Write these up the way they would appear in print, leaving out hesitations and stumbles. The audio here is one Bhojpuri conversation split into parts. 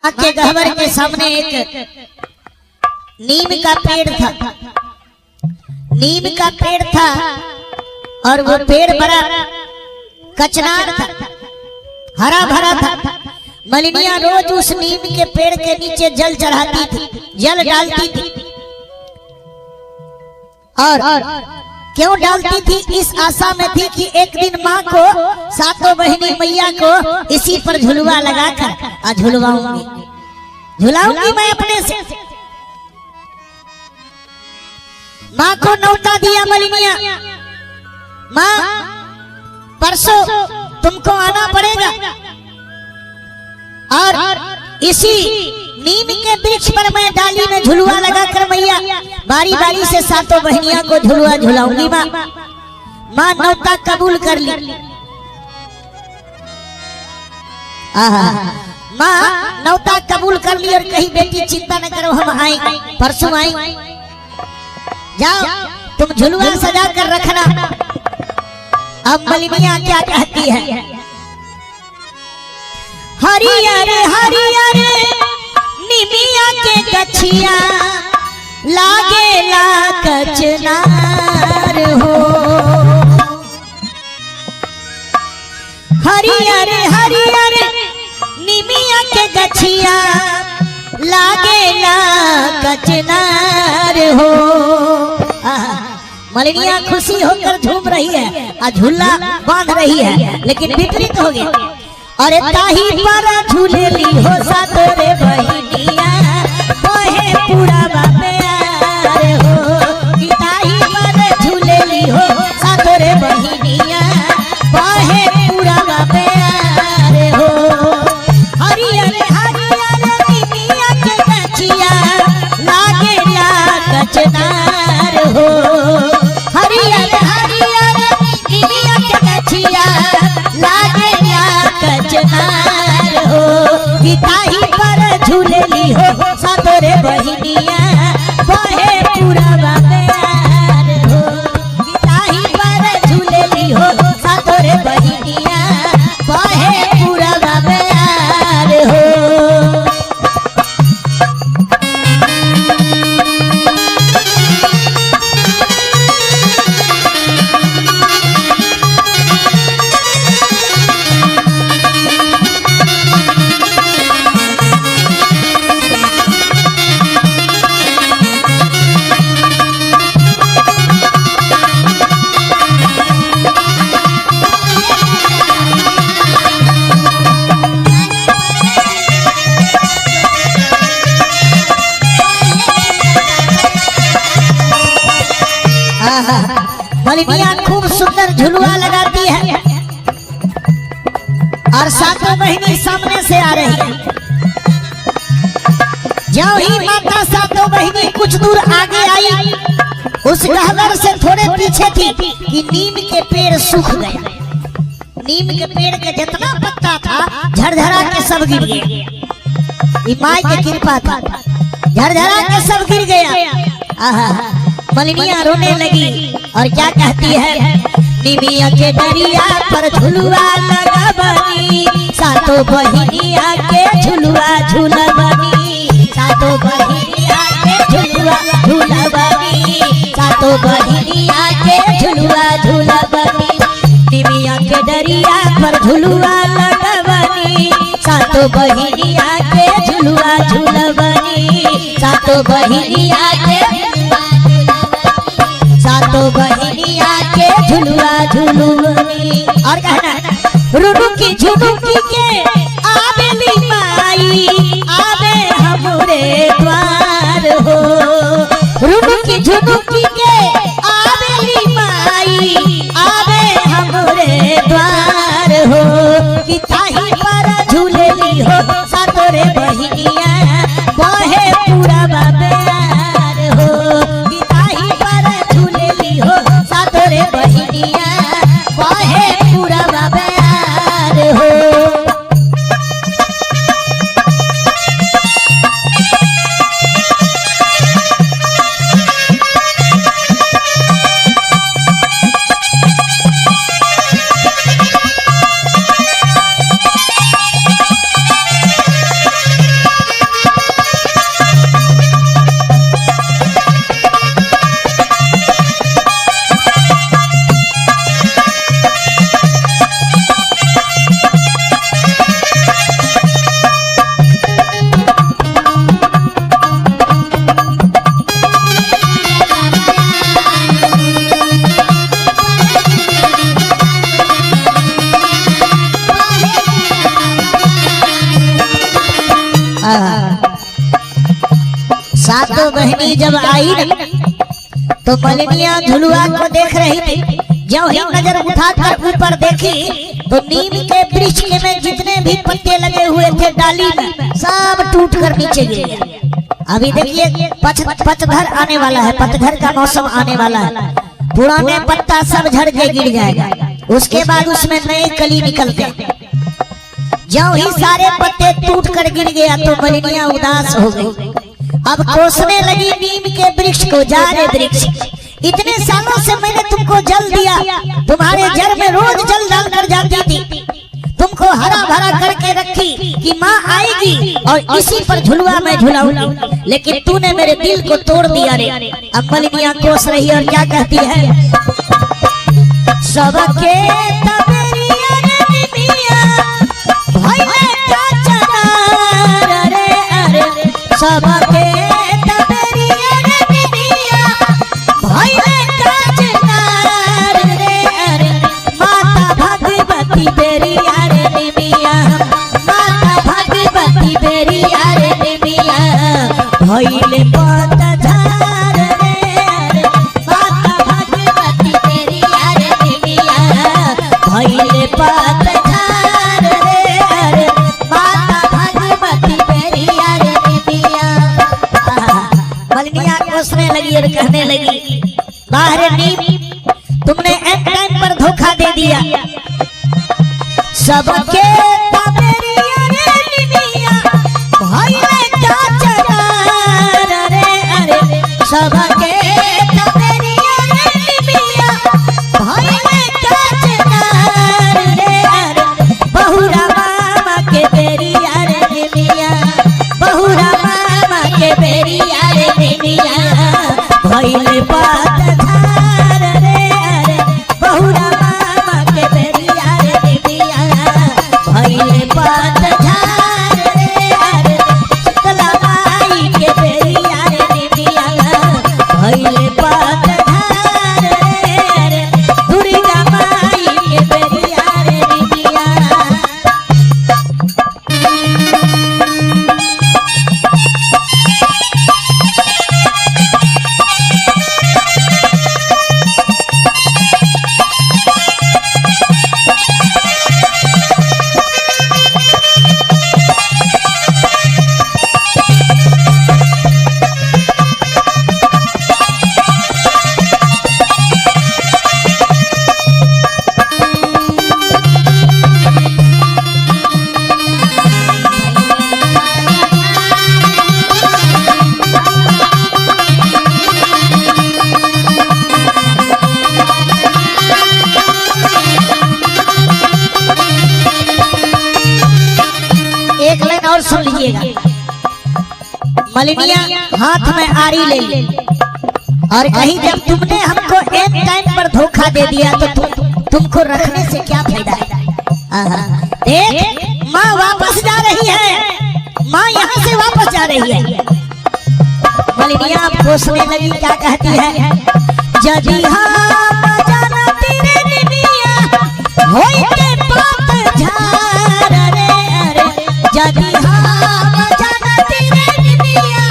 के गहवर के सामने एक नीम का पेड़ था। नीम का पेड़ था और वो पेड़ बड़ा कचनार था, हरा भरा था। मलिनिया रोज उस नीम के पेड़ के नीचे जल चढ़ाती थी, जल डालती थी। और क्यों डालती थी? इस आशा में थी कि एक दिन माँ को, सातों बहनी मैया को इसी पर झुलवा लगाकर झुलवाऊंगी, झुलाऊंगी मैं अपने से। माँ को न्योता दिया मलिनिया, माँ परसों तुमको आना पड़ेगा और इसी नीम के वृक्ष पर मैं डाली में झुलवा लगाकर मैया बारी बारी से सातों बहनियां को झुलवा झुलाऊंगी। माँ न्योता कबूल कर ली। माँ न्योता कबूल कर ली और कही बेटी चिंता न करो, हम आएंगे, परसों आएंगे, जाओ तुम झुलवा सजा कर रखना। अब मलिनिया क्या कहती है? हरियर हरियर निमिया के गछिया लागेला कचनार हो। हरियर हरियर निमिया के गछिया लागेला कचनार हो। मलिनिया खुशी होकर झूम रही है और झूला बांध रही है, लेकिन विपरीत हो गया। अरे ताही पर झूलेली हो सातोरे बहिनिया, बहे पूरा प्यार हो। ताही पर झूलेली हो सातोरे बहिनिया, बहे पूरा प्यार हो। हरियर हरियर निमिया के गछिया लागेला कचनार हो। हरियर हरियर निमिया के गछिया लागेला कचनार हो। ताही पर झूलेली हो सातोरे बहिनिया, बहे पूरा प्यार हो। ताही पर झूलेली हो सातोरे बहिनिया, बहे पूरा प्यार हो। मलिनिया खूब सुंदर झुलवा लगाती है और सातों बहनी सामने से आ रही है। जब ही माता सातों बहनी कुछ दूर आगे आई, उस गहवर से थोड़े पीछे थी कि नीम के पेड़ सूख गया। नीम के पेड़ के जितना पत्ता था झरझरा के सब गिर गया। माई की कृपा था, झरझरा के सब गिर गया। मलिनिया रोने लगी और क्या कहती है? निमिया के डरिया पर झुलवा लगाबनी, सातों बहिनिया के झुलवा झुलबनी। सातों बहिनिया के झुलवा झुलबनी, सातों बहिनिया के झुलवा झुलबनी। निमिया के डरिया पर झुलवा लगाबनी, सातों बहिनिया के झुलवा झुलबनी। सातों बहिनिया के, सातों बहिनिया के झुलवा झुलबनी। और कहना रुनुकी झुनुकी के आवेली माई, आवे हमरे द्वार हो। रुनुकी झुनुकी के आवेली माई, आवे हमरे द्वार हो। कि ताही पर झूलेली हो सातोरे बहिनिया, बहे पूरा प्यार हो। कि ताही पर झूलेली हो सातोरे बहिनिया, बहे पूरा प्यार हो। सातों बहनी जब आई तो मलिनिया झुलुआ को देख रही थी। जब ही नजर उठाकर ऊपर देखी तो नीम के वृक्ष में जितने भी पत्ते लगे हुए थे डाली में सब टूट कर नीचे गिर गया। अभी देखिए पतझड़ आने वाला है, पतझड़ का मौसम आने वाला है। पुराने पत्ता सब झड़ के गिर जाएगा, उसके बाद उसमें नए कली निकलते हैं। जब ही सारे पत्ते टूट कर गिर गया तो मलिनिया उदास हो गई। अब कोसने लगी नीम के वृक्ष को, जा रे वृक्ष, इतने सालों से मैंने तुमको जल दिया, तुम्हारे जड़ में रोज जल डाल कर जाती थी, तुमको हरा भरा करके रखी कि माँ आएगी और इसी पर झुलवा मैं झुलाऊंगी, लेकिन तूने मेरे दिल को तोड़ दिया रे। अब मलिनिया कोस रही और क्या कहती है, सबके तबेरिया रे निमिया भइले का चनार रे, अरे सबके तबेरिया रे निमिया भइले का चनार रे, अरे माता भगवती बेरिया रे निमिया, माता भगवती बेरिया रे निमिया भइले पतझड़ रे, अरे माता भगवती बेरिया रे निमिया भइले पतझड़ रे, अरे माता भगवती बेरिया रे निमिया। मलिनिया कोसने लगी और कहने लगी, बाहर नीम, तुमने एक टाइम पर धोखा दे दिया। सबके तबेरिया रे निमिया भइले का चनार रे, अरे सबके तबेरिया रे निमिया भइले का चनार रे, अरे बहुरा मामा के बेरिया रे निमिया, बहुरा मामा के बेरिया रे निमिया भइले पतझड़ रे, अरे बहुरा मामा के बेरिया रे निमिया भइले पतझड़ रे, अरे शीतला माई के बेरिया रे निमिया भइले पतझड़ रे, अरे दुर्गा माई के बेरिया रे निमिया। एक लाइन और सुन लीजिएगा। मलिनिया हाथ में आरी ले ली और कहीं, जब तुमने हमको एक टाइम पर धोखा दे दिया तो तुमको रखने से क्या फायदा है। देख माँ वापस जा रही है, माँ यहाँ से वापस जा रही है। मलिनिया कोसने लगी, क्या कहती है, जदी हम जानती रे निमिया होइते पतझड़ रे, अरे जदी हम जानती रे निमिया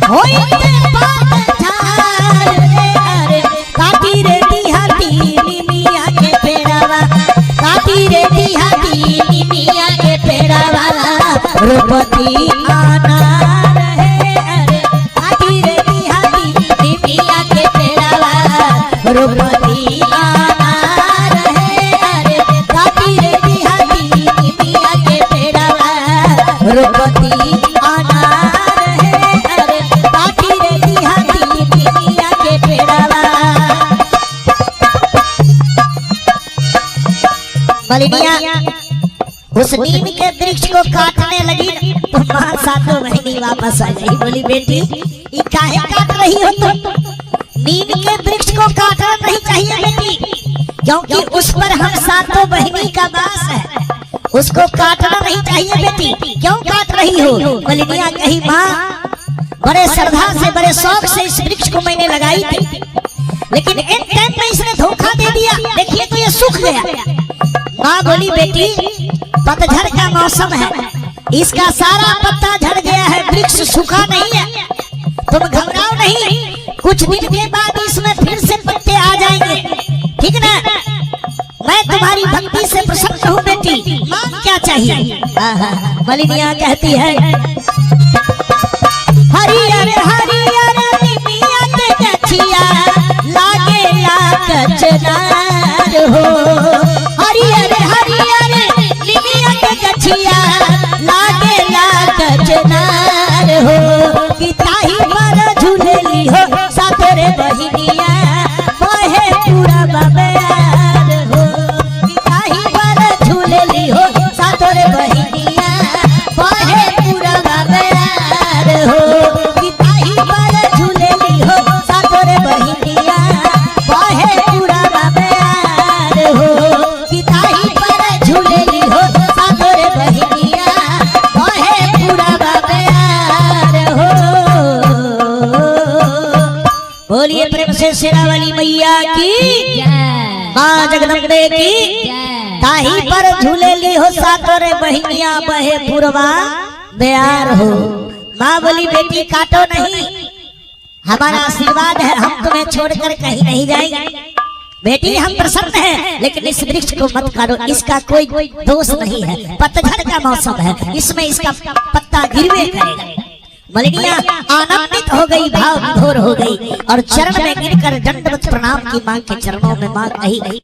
होइते पतझड़ रे, अरे काटी रे दिहाती निमिया के पेड़ावा, काटी रे दिहाती निमिया के पेड़ावा रोपती अनार है, अरे काटी रे दिहाती निमिया के पेड़ावा रोपती अनार है, अरे काटी रे दिहाती निमिया के पेड़ावा रोपती अनार है, अरे काटी रे दिहाती निमिया के पेड़ावा। मलिनिया उस नीम के वृक्ष को काटने लगी तो माँ सातों बहनी वापस आ गई। बोली, बेटी ये काहे काट रही हो तुम? नीम के वृक्ष को काटना नहीं चाहिए बेटी, क्योंकि उस पर हम सातों बहनी का वास है, उसको काटना नहीं चाहिए बेटी, क्यों काट रही हो? मलिनिया कही, माँ बड़े श्रद्धा से बड़े शौक से इस वृक्ष को मैंने लगाई थी, लेकिन एक टाइम में इसने धोखा दे दिया, देखिए तो ये सूख गया। माँ बोली, बेटी पतझड़ का मौसम है, इसका सारा पत्ता झड़ गया वृक्ष सूखा नहीं है, तुम घबराओ नहीं, कुछ दिन के बाद इसमें फिर से पत्ते आ जाएंगे, ठीक ना? मैं तुम्हारी भक्ति से प्रसन्न हूँ बेटी, मांग क्या चाहिए? मलिनिया कहती है हरियर हरियर निमिया के गछिया लागे कचनार हो, हरियर हरियर निमिया के गछिया लागे कचनार हो, कि ताही पर झूलेली हो सातोरे बहिनिया बहे पूरा बबयार हो, कि ताही पर झूलेली हो सातोरे बहिनिया बहे पूरा बबयार हो, कि ताही पर झूलेली हो सातोरे बहिनिया बहे पूरा बबयार हो, कि ताही पर झूलेली हो सातोरे बहिनिया बहे पूरा बबयार हो। बोलिए प्रेम से शेरावाली मैया की, माँ जगदम्बे की। ताही पर झूलेली हो सातोरे बहिनिया बहे पूर्वा बयार हो। माँ बोली बेटी काटो नहीं, हमारा आशीर्वाद है, हम तुम्हें छोड़कर कहीं नहीं जाएंगे। बेटी हम प्रसन्न हैं, लेकिन इस वृक्ष को मत काटो, इसका कोई दोष नहीं है, पतझड़ का मौसम है, इसमें इसका पत्ता गिरवे करेगा। मलिनिया आनंदित हो गई, भाव विभोर हो गई और चरण में गिरकर दंडवत प्रणाम की मां के चरणों में मां कही गई।